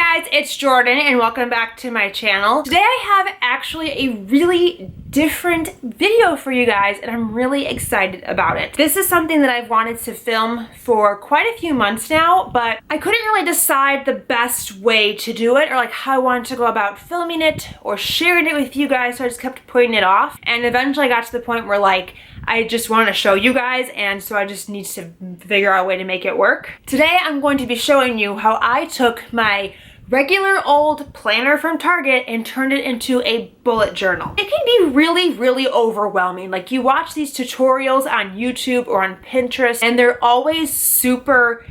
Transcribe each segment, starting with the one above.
Hey guys, it's Jordan and welcome back to my channel. Today I have actually a really different video for you guys and I'm really excited about it. This is something that I've wanted to film for quite a few months now, but I couldn't really decide the best way to do it or like how I wanted to go about filming it or sharing it with you guys, so I just kept putting it off. And eventually I got to the point where like I just want to show you guys, and so I just need to figure out a way to make it work. Today I'm going to be showing you how I took my regular old planner from Target and turned it into a bullet journal. It can be really overwhelming. Like, you watch these tutorials on YouTube or on Pinterest and they're always super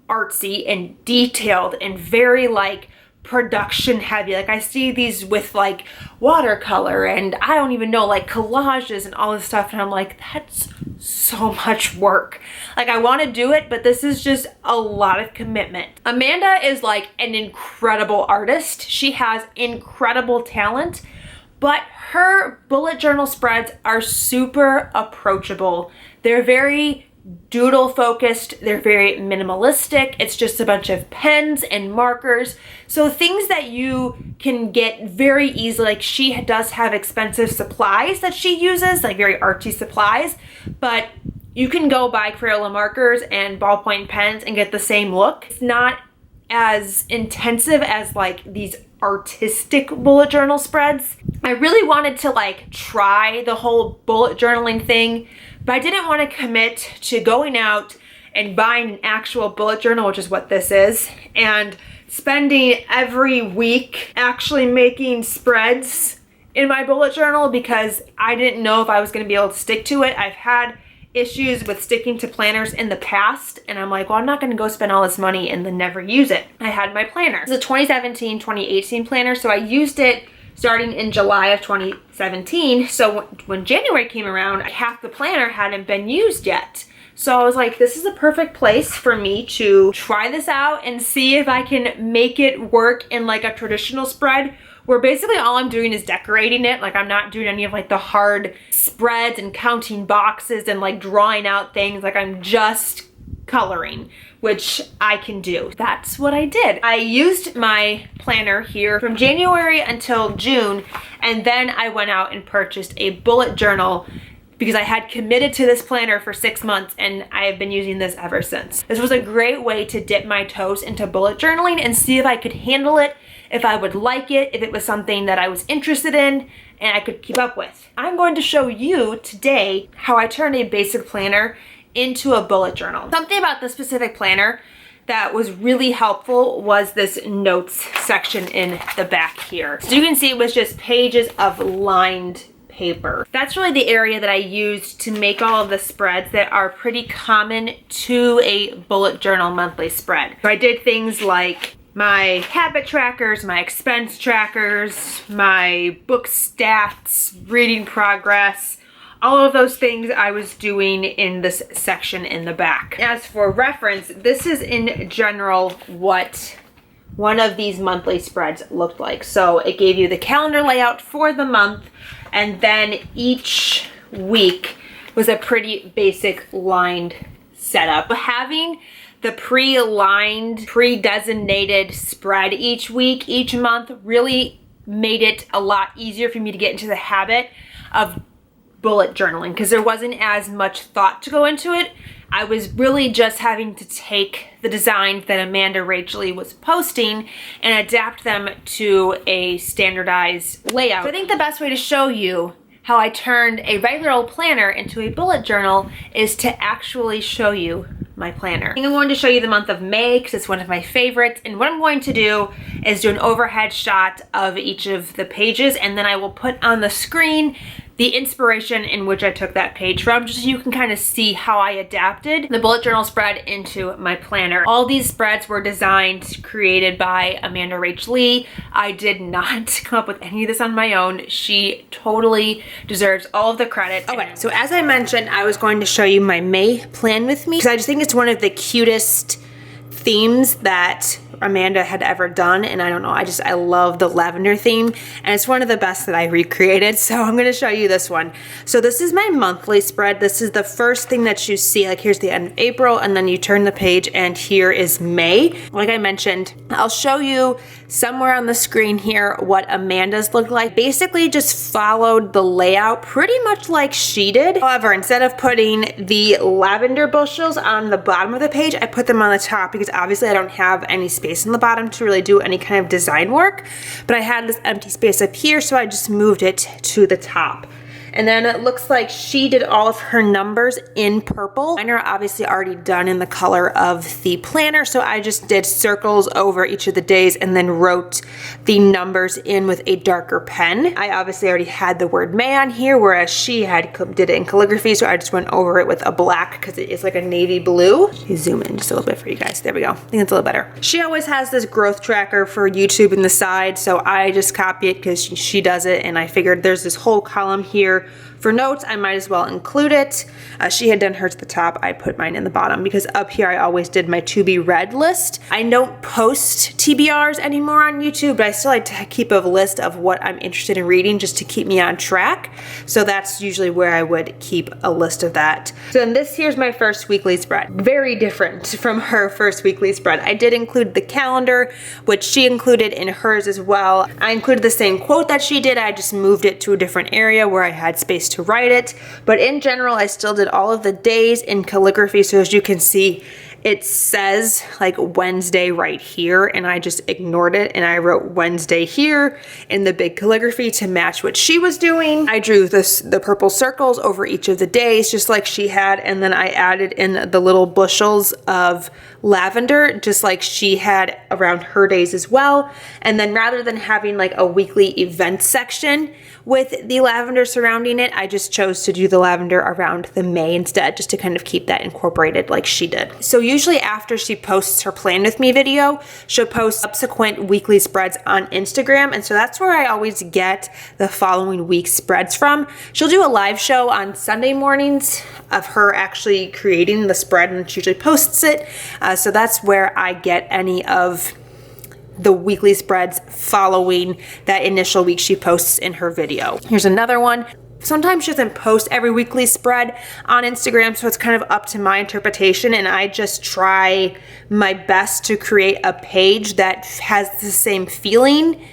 artsy and detailed and very like production heavy. Like, I see these with like watercolor and I don't even know, like collages and all this stuff, and I'm like, that's so much work. Like, I want to do it, but this is just a lot of commitment. Amanda is like an incredible artist. She has incredible talent, but her bullet journal spreads are super approachable. They're very doodle focused, they're very minimalistic. It's just a bunch of pens and markers, so things that you can get very easily. Like, she does have expensive supplies that she uses, like very artsy supplies, but you can go buy Crayola markers and ballpoint pens and get the same look. It's not as intensive as like these artistic bullet journal spreads. I really wanted to like try the whole bullet journaling thing, but I didn't want to commit to going out and buying an actual bullet journal, which is what this is, and spending every week actually making spreads in my bullet journal, because I didn't know if I was going to be able to stick to it. I've had issues with sticking to planners in the past, and I'm like, well, I'm not going to go spend all this money and then never use it. I had my planner. It's a 2017-2018 planner, so I used it starting in July of 2017. So when January came around, half the planner hadn't been used yet. So I was like, this is a perfect place for me to try this out and see if I can make it work in like a traditional spread, where basically all I'm doing is decorating it. Like, I'm not doing any of like the hard spreads and counting boxes and like drawing out things. Like, I'm just coloring, which I can do. That's what I did. I used my planner here from January until June, and then I went out and purchased a bullet journal because I had committed to this planner for 6 months and I have been using this ever since. This was a great way to dip my toes into bullet journaling and see if I could handle it, if I would like it, if it was something that I was interested in and I could keep up with. I'm going to show you today how I turned a basic planner into a bullet journal. Something about this specific planner that was really helpful was this notes section in the back here. So you can see it was just pages of lined paper. That's really the area that I used to make all of the spreads that are pretty common to a bullet journal monthly spread. So I did things like my habit trackers, my expense trackers, my book stats, reading progress, all of those things I was doing in this section in the back. As for reference, this is in general what one of these monthly spreads looked like. So it gave you the calendar layout for the month, and then each week was a pretty basic lined setup. Having the pre-lined, pre-designated spread each week, each month, really made it a lot easier for me to get into the habit of bullet journaling, because there wasn't as much thought to go into it. I was really just having to take the designs that AmandaRachLee was posting and adapt them to a standardized layout. So I think the best way to show you how I turned a regular old planner into a bullet journal is to actually show you my planner. I think I'm going to show you the month of May because it's one of my favorites, and what I'm going to do is do an overhead shot of each of the pages, and then I will put on the screen the inspiration in which I took that page from, just so you can kind of see how I adapted the bullet journal spread into my planner. All these spreads were designed, created by AmandaRachLee. I did not come up with any of this on my own. She totally deserves all of the credit. Okay, so as I mentioned, I was going to show you my May plan with me, because I just think it's one of the cutest themes that Amanda had ever done, and I don't know, I love the lavender theme, and it's one of the best that I recreated, so I'm going to show you this one. So this is my monthly spread. This is the first thing that you see. Like, here's the end of April, and then you turn the page, and here is May. Like I mentioned, I'll show you somewhere on the screen here what Amanda's look like. Basically just followed the layout pretty much like she did. However, instead of putting the lavender bushels on the bottom of the page, I put them on the top because obviously I don't have any space in the bottom to really do any kind of design work, but I had this empty space up here, so I just moved it to the top. And then it looks like she did all of her numbers in purple. Mine are obviously already done in the color of the planner, so I just did circles over each of the days and then wrote the numbers in with a darker pen. I obviously already had the word May on here, whereas she did it in calligraphy, so I just went over it with a black because it is like a navy blue. Let me zoom in just a little bit for you guys. There we go. I think it's a little better. She always has this growth tracker for YouTube in the side, so I just copy it because she does it, and I figured there's this whole column here for notes, I might as well include it. She had done hers at the top. I put mine in the bottom because up here I always did my to be read list. I don't post TBRs anymore on YouTube, but I still like to keep a list of what I'm interested in reading just to keep me on track. So that's usually where I would keep a list of that. So then this here's my first weekly spread. Very different from her first weekly spread. I did include the calendar, which she included in hers as well. I included the same quote that she did. I just moved it to a different area where I had space to write it, but in general I still did all of the days in calligraphy, so as you can see it says like Wednesday right here, and I just ignored it and I wrote Wednesday here in the big calligraphy to match what she was doing. I drew the purple circles over each of the days just like she had, and then I added in the little bushels of lavender just like she had around her days as well. And then rather than having like a weekly event section with the lavender surrounding it, I just chose to do the lavender around the May instead, just to kind of keep that incorporated like she did. So usually after she posts her Plan With Me video, she'll post subsequent weekly spreads on Instagram, and so that's where I always get the following week's spreads from. She'll do a live show on Sunday mornings of her actually creating the spread, and she usually posts it. So that's where I get any of the weekly spreads following that initial week she posts in her video. Here's another one. Sometimes she doesn't post every weekly spread on Instagram, so it's kind of up to my interpretation, and I just try my best to create a page that has the same feeling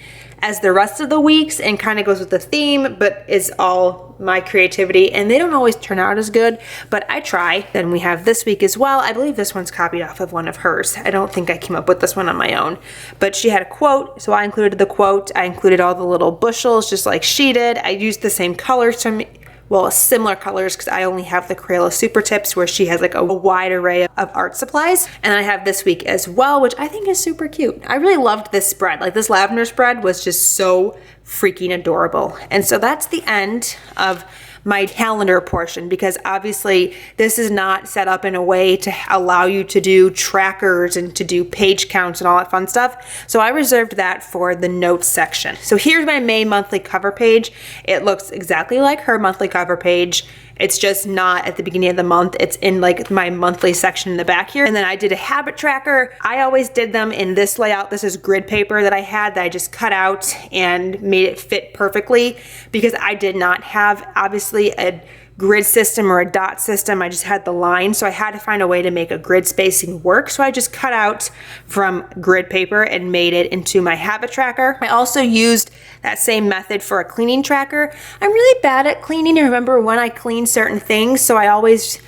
as the rest of the weeks and kind of goes with the theme, but is all my creativity, and they don't always turn out as good, but I try. Then we have this week as well. I believe this one's copied off of one of hers. I don't think I came up with this one on my own, but she had a quote, so I included the quote. I included all the little bushels just like she did. I used the same colors from well, similar colors, because I only have the Crayola Super Tips where she has like a wide array of art supplies. And I have this week as well, which I think is super cute. I really loved this spread. Like, this lavender spread was just so freaking adorable. And so that's the end of my calendar portion, because obviously this is not set up in a way to allow you to do trackers and to do page counts and all that fun stuff. So I reserved that for the notes section. So here's my May monthly cover page. It looks exactly like her monthly cover page. It's just not at the beginning of the month. It's in like my monthly section in the back here. And then I did a habit tracker. I always did them in this layout. This is grid paper that I had that I just cut out and made it fit perfectly, because I did not have obviously a grid system or a dot system. I just had the line, so I had to find a way to make a grid spacing work. So I just cut out from grid paper and made it into my habit tracker. I also used that same method for a cleaning tracker. I'm really bad at cleaning and remember when I clean certain things, so I always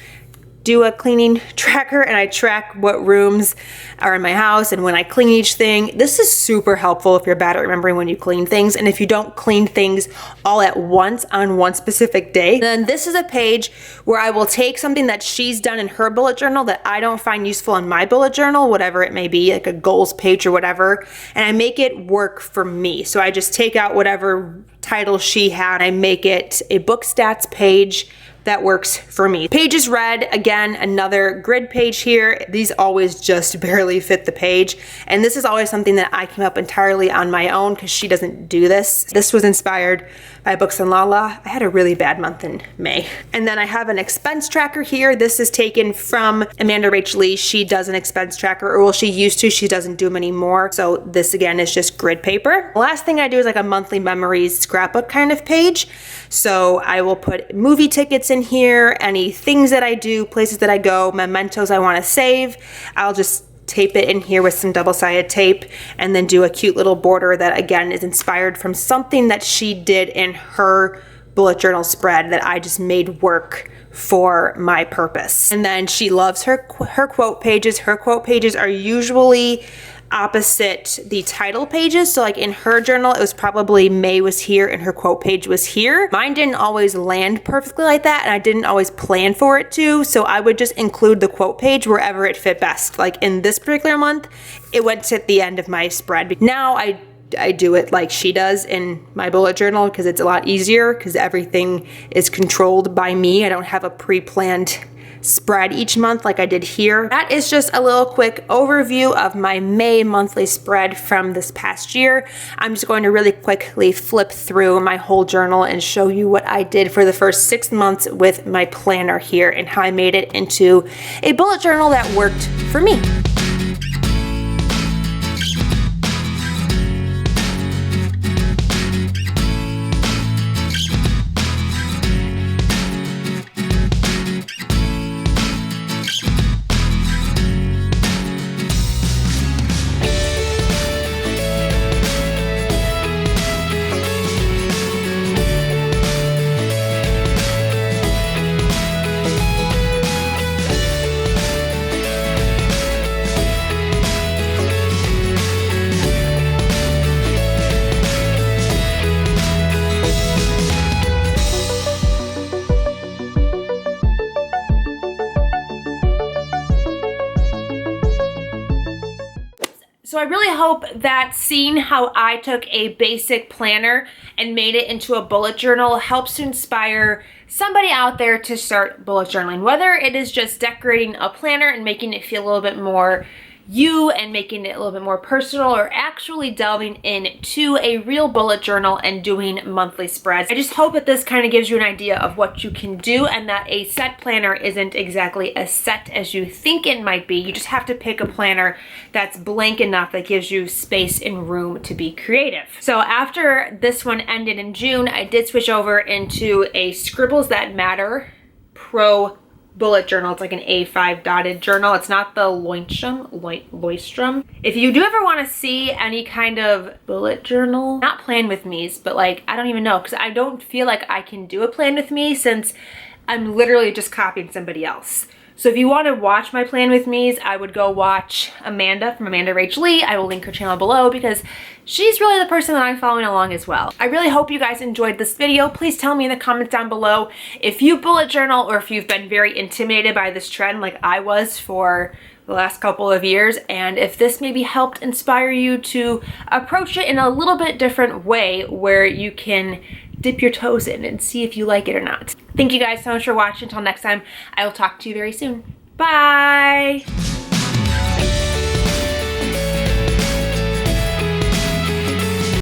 do a cleaning tracker and I track what rooms are in my house and when I clean each thing. This is super helpful if you're bad at remembering when you clean things, and if you don't clean things all at once on one specific day. Then this is a page where I will take something that she's done in her bullet journal that I don't find useful in my bullet journal, whatever it may be, like a goals page or whatever, and I make it work for me. So I just take out whatever title she had, I make it a book stats page that works for me. Page is red. Again, another grid page here. These always just barely fit the page. And this is always something that I came up entirely on my own because she doesn't do this. This was inspired by BooksandLala. I had a really bad month in May. And then I have an expense tracker here. This is taken from AmandaRachLee. She does an expense tracker, or well, she used to, she doesn't do them anymore. So this again is just grid paper. The last thing I do is like a monthly memories scrapbook kind of page. So I will put movie tickets in here, any things that I do, places that I go, mementos I want to save. I'll just tape it in here with some double-sided tape and then do a cute little border that again is inspired from something that she did in her bullet journal spread that I just made work for my purpose. And then she loves her quote pages. Her quote pages are usually opposite the title pages. So like in her journal, it was probably May was here and her quote page was here. Mine didn't always land perfectly like that, and I didn't always plan for it to. So I would just include the quote page wherever it fit best. Like in this particular month, it went to the end of my spread. Now I do it like she does in my bullet journal because it's a lot easier because everything is controlled by me. I don't have a pre-planned spread each month like I did here. That is just a little quick overview of my May monthly spread from this past year. I'm just going to really quickly flip through my whole journal and show you what I did for the first 6 months with my planner here and how I made it into a bullet journal that worked for me. So I really hope that seeing how I took a basic planner and made it into a bullet journal helps to inspire somebody out there to start bullet journaling. Whether it is just decorating a planner and making it feel a little bit more you and making it a little bit more personal, or actually delving into a real bullet journal and doing monthly spreads. I just hope that this kind of gives you an idea of what you can do and that a set planner isn't exactly as set as you think it might be. You just have to pick a planner that's blank enough that gives you space and room to be creative. So after this one ended in June, I did switch over into a Scribbles That Matter Pro bullet journal. It's like an A5 dotted journal. It's not the Leuchtturm. If you do ever want to see any kind of bullet journal, not plan with me's, but like, I don't even know, because I don't feel like I can do a plan with me since I'm literally just copying somebody else. So if you want to watch my plan with me's, I would go watch Amanda from AmandaRachLee. I will link her channel below because she's really the person that I'm following along as well. I really hope you guys enjoyed this video. Please tell me in the comments down below if you bullet journal or if you've been very intimidated by this trend like I was for the last couple of years, and if this maybe helped inspire you to approach it in a little bit different way where you can dip your toes in and see if you like it or not. Thank you guys so much for watching. Until next time, I will talk to you very soon. Bye!